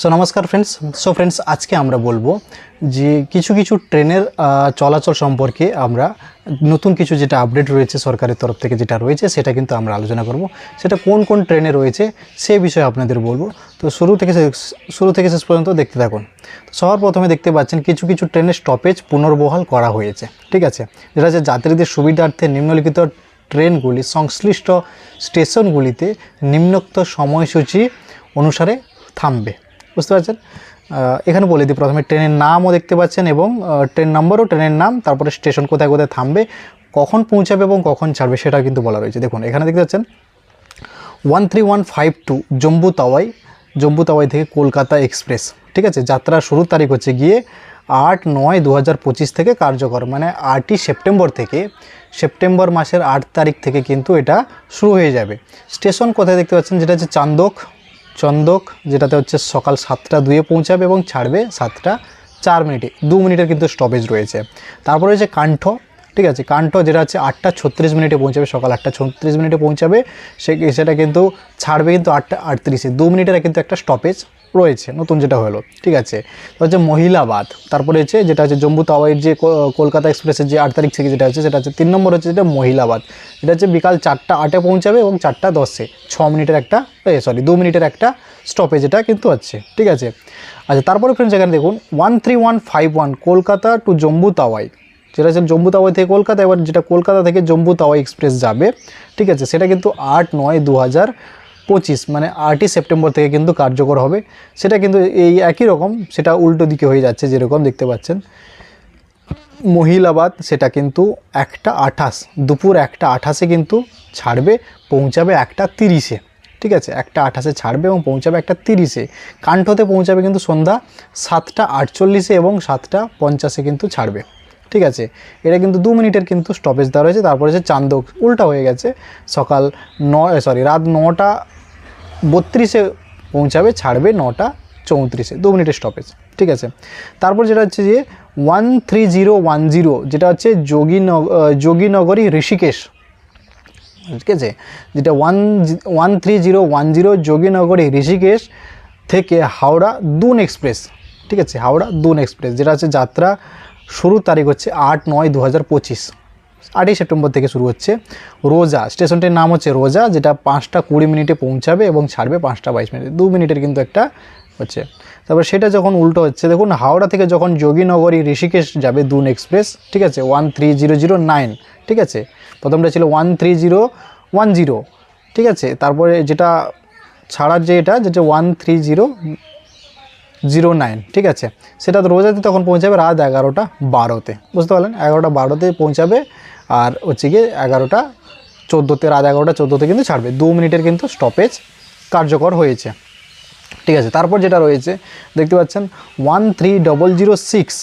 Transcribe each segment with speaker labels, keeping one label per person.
Speaker 1: নমস্কার friends. Friends, আজকে আমরা বলবো যে কিছু ট্রেনের চলাচল সম্পর্কে আমরা নতুন কিছু যেটা আপডেট রয়েছে সরকারের তরফ থেকে যেটা রয়েছে সেটা কিন্তু আমরা আলোচনা করব। সেটা কোন কোন ট্রেনে রয়েছে সেই বিষয়ে আপনাদের বলবো। তো শুরু থেকে শেষ পর্যন্ত দেখতে থাকুন। তো সবার প্রথমে দেখতে পাচ্ছেন কিছু ট্রেনের স্টপেজ পুনর্বহাল করা হয়েছে। ঠিক আছে, যেটা হচ্ছে যাত্রীদের সুবিধার্থে নিম্নলিখিত ট্রেনগুলি সংশ্লিষ্ট স্টেশনগুলিতে নিম্নোক্ত সময়সূচি অনুসারে থামবে। বুঝতে পারছেন? এখানে বলে দিই, প্রথমে ট্রেনের নামও দেখতে পাচ্ছেন এবং ট্রেন নম্বরও, ট্রেনের নাম, তারপরে স্টেশন কোথায় কোথায় থামবে, কখন পৌঁছাবে এবং কখন ছাড়বে সেটা কিন্তু বলা রয়েছে। দেখুন এখানে দেখতে পাচ্ছেন 13152 জম্বু তাওয়াই থেকে কলকাতা এক্সপ্রেস। ঠিক আছে, যাত্রার শুরুর তারিখ হচ্ছে গিয়ে 8/9/2025 থেকে কার্যকর, মানে 8ই সেপ্টেম্বর থেকে, সেপ্টেম্বর মাসের 8 তারিখ থেকে কিন্তু এটা শুরু হয়ে যাবে। স্টেশন কোথায় দেখতে পাচ্ছেন, যেটা হচ্ছে চন্দক, যেটাতে হচ্ছে সকাল 7টা 2 পৌঁছাবে এবং ছাড়বে 7টা 4 2 মিনিটের কিন্তু স্টপেজ রয়েছে। তারপরে হচ্ছে কাণ্ঠ। ঠিক আছে, কাণ্ঠ যেটা হচ্ছে 8টা 36 পৌঁছাবে, সকাল 8টা 36 পৌঁছাবে, সেটা কিন্তু ছাড়বে কিন্তু 8টা 38 2 মিনিটের কিন্তু একটা স্টপেজ রয়েছে নতুন যেটা হলো। ঠিক আছে, তো হচ্ছে মহিলাবাদ। তারপরে হচ্ছে যেটা হচ্ছে জম্বু তাওয়াইয়ের যে কলকাতা এক্সপ্রেসের যে 8 তারিখ থেকে যেটা হচ্ছে সেটা হচ্ছে 3 নম্বর হচ্ছে যেটা মহিলাবাদ, যেটা হচ্ছে বিকাল 4টা 8 পৌঁছাবে এবং 4টা 10 6 মিনিটের একটা 2 মিনিটের একটা স্টপেজ এটা কিন্তু আছে। ঠিক আছে, আচ্ছা তারপরে ফ্রেন্ডস এখানে দেখুন 13151 কলকাতা টু জম্বু তাওয়াই, যেটা হচ্ছে জম্বু তাওয়াই থেকে কলকাতা। এবার যেটা কলকাতা থেকে জম্বু তাওয়াই এক্সপ্রেস যাবে, ঠিক আছে, সেটা কিন্তু 8/9/2025 মানে 8ই সেপ্টেম্বর থেকে কিন্তু কার্যকর হবে। সেটা কিন্তু এই একই রকম, সেটা উল্টো দিকে হয়ে যাচ্ছে, যেরকম দেখতে পাচ্ছেন মহিলাবাদ সেটা কিন্তু 1টা 28 দুপুর 1টা 28 কিন্তু ছাড়বে, পৌঁছাবে 1টা 30। ঠিক আছে, 1টা 28 ছাড়বে এবং পৌঁছাবে 1টা 30। কাণ্ঠতে পৌঁছাবে কিন্তু সন্ধ্যা 7টা 48 এবং 7টা 50 কিন্তু ছাড়বে। ঠিক আছে, এটা কিন্তু 2 মিনিটের কিন্তু স্টপেজ দেওয়া রয়েছে। তারপরে হচ্ছে চান্দক, উল্টা হয়ে গেছে, রাত 9টা 32 পৌঁছাবে, ছাড়বে 9টা 34 2 মিনিটের স্টপেজ। ঠিক আছে, তারপর যেটা হচ্ছে যে 13010 যেটা হচ্ছে যোগীনগরী ঋষিকেশ। ঠিক আছে, যেটা 13010 যোগীনগরী ঋষিকেশ থেকে হাওড়া দুন এক্সপ্রেস। ঠিক আছে, হাওড়া দুন এক্সপ্রেস, যেটা হচ্ছে যাত্রা শুরুর তারিখ হচ্ছে 8/9/2025, 8ই সেপ্টেম্বর থেকে শুরু হচ্ছে। রোজা, স্টেশনটির নাম হচ্ছে রোজা, যেটা 5টা 20 পৌঁছাবে এবং ছাড়বে 5টা 22 2 মিনিটের কিন্তু একটা হচ্ছে। তারপর সেটা যখন উল্টো হচ্ছে, দেখুন হাওড়া থেকে যখন যোগীনগরী ঋষিকেশ যাবে দুন এক্সপ্রেস, ঠিক আছে 13009। ঠিক আছে, প্রথমটা ছিল 13010। ঠিক আছে, তারপরে যেটা ছাড়ার যেটা 13009। ঠিক আছে, সেটা তো রোজাতে তখন পৌঁছাবে রাত 11টা 12। বুঝতে পারলেন, 11টা 12 পৌঁছাবে, আর হচ্ছে গিয়ে 11টা 14, রাত 11টা 14 কিন্তু ছাড়বে। 2 মিনিটের কিন্তু স্টপেজ কার্যকর হয়েছে। ঠিক আছে, তারপর যেটা রয়েছে দেখতে পাচ্ছেন 13006।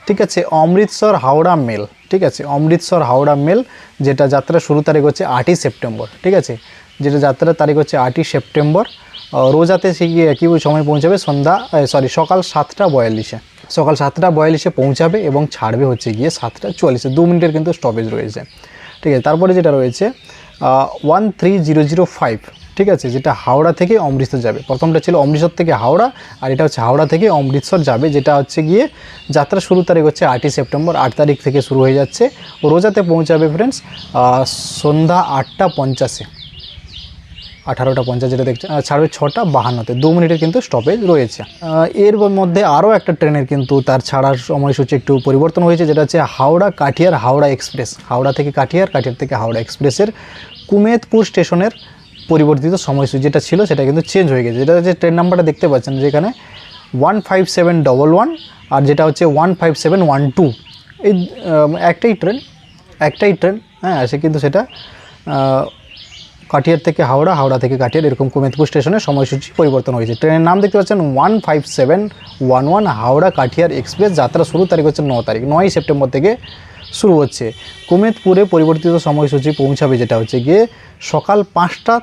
Speaker 1: ঠিক আছে, অমৃতসর হাওড়া মেল। ঠিক আছে, অমৃতসর হাওড়া মেল, যেটা যাত্রার শুরু তারিখ হচ্ছে 8ই সেপ্টেম্বর। ঠিক আছে, যেটা যাত্রার তারিখ হচ্ছে 8ই সেপ্টেম্বর। রোজাতে সে গিয়ে একই সময় পৌঁছাবে সকাল 7টা 42। সকাল 7টা 42 পৌঁছাবে এবং ছাড়বে হচ্ছে গিয়ে 7টা 44 2 মিনিটের কিন্তু স্টপেজ রয়েছে। ঠিক আছে, তারপরে যেটা রয়েছে 13005। ঠিক আছে, যেটা হাওড়া থেকে অমৃতসর যাবে। প্রথমটা ছিল অমৃতসর থেকে হাওড়া, আর এটা হচ্ছে হাওড়া থেকে অমৃতসর যাবে, যেটা হচ্ছে গিয়ে যাত্রা শুরু তারিখ হচ্ছে 8ই সেপ্টেম্বর, 8 তারিখ থেকে শুরু হয়ে যাচ্ছে। রোজাতে পৌঁছাবে ফ্রেন্ডস সন্ধ্যা 8টা 50, 18টা 50 যেটা দেখছে, ছাড়বে 6টা 52 2 মিনিটের কিন্তু স্টপেজ রয়েছে। এর মধ্যে আরও একটা ট্রেনের কিন্তু তার ছাড়ার সময়সূচি একটু পরিবর্তন হয়েছে, যেটা হচ্ছে হাওড়া কাঠিয়ার হাওড়া এক্সপ্রেস। হাওড়া থেকে কাঠিয়ার থেকে হাওড়া এক্সপ্রেসের কুমেদপুর স্টেশনের পরিবর্তিত সময়সূচি যেটা ছিল সেটা কিন্তু চেঞ্জ হয়ে গেছে। যেটা হচ্ছে ট্রেন নাম্বারটা দেখতে পাচ্ছেন, যেখানে 15711 আর যেটা হচ্ছে 15712। এই একটাই ট্রেন হ্যাঁ আছে, কিন্তু সেটা কাঠিয়ার থেকে হাওড়া, হাওড়া থেকে কাঠিয়ার, এরকম কুমেদপুর স্টেশনের সময়সূচি পরিবর্তন হয়েছে। ট্রেনের নাম দেখতে পাচ্ছেন 15711 হাওড়া কাঠিয়ার এক্সপ্রেস। যাত্রা শুরু তারিখ হচ্ছে 9ই সেপ্টেম্বর থেকে শুরু হচ্ছে। কুমেদপুরে পরিবর্তিত সময়সূচি পৌঁছাবে, যেটা হচ্ছে গিয়ে সকাল 5টা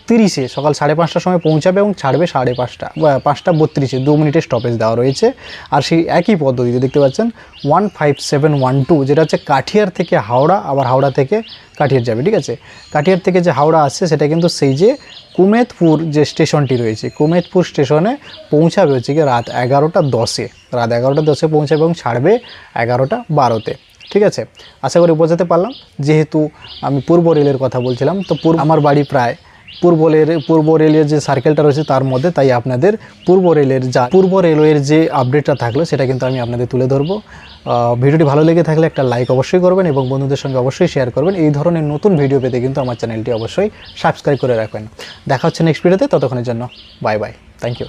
Speaker 1: 5:30 সকাল 5:30টার সময় পৌঁছাবে এবং ছাড়বে 5:30 5:32 2 মিনিটের স্টপেজ দেওয়া রয়েছে। আর সেই একই পদ্ধতিতে দেখতে পাচ্ছেন 15712 যেটা হচ্ছে কাঠিয়ার থেকে হাওড়া, আবার হাওড়া থেকে কাঠিয়ার যাবে, ঠিক আছে। কাঠিয়ার থেকে যে হাওড়া আসছে সেটা কিন্তু সেই যে কুমেদপুর যে স্টেশনটি রয়েছে, কুমেদপুর স্টেশনে পৌঁছাবে হচ্ছে কি রাত 11:10, রাত 11:10 পৌঁছাবে এবং ছাড়বে 11:12। ঠিক আছে, আশা করি বোঝাতে পারলাম। যেহেতু আমি পূর্ব রেলের কথা বলছিলাম, তো আমার বাড়ি প্রায় পূর্ব রেলের যে সার্কেলটা রয়েছে তার মধ্যে, তাই আপনাদের পূর্ব রেলওয়ের যে আপডেটটা থাকলো সেটা কিন্তু আমি আপনাদের তুলে ধরবো। ভিডিওটি ভালো লেগে থাকলে একটা লাইক অবশ্যই করবেন এবং বন্ধুদের সঙ্গে অবশ্যই শেয়ার করবেন। এই ধরনের নতুন ভিডিও পেতে কিন্তু আমার চ্যানেলটি অবশ্যই সাবস্ক্রাইব করে রাখবেন। দেখা হচ্ছে নেক্সট ভিডিওতে, ততক্ষণের জন্য বাই বাই, থ্যাংক ইউ।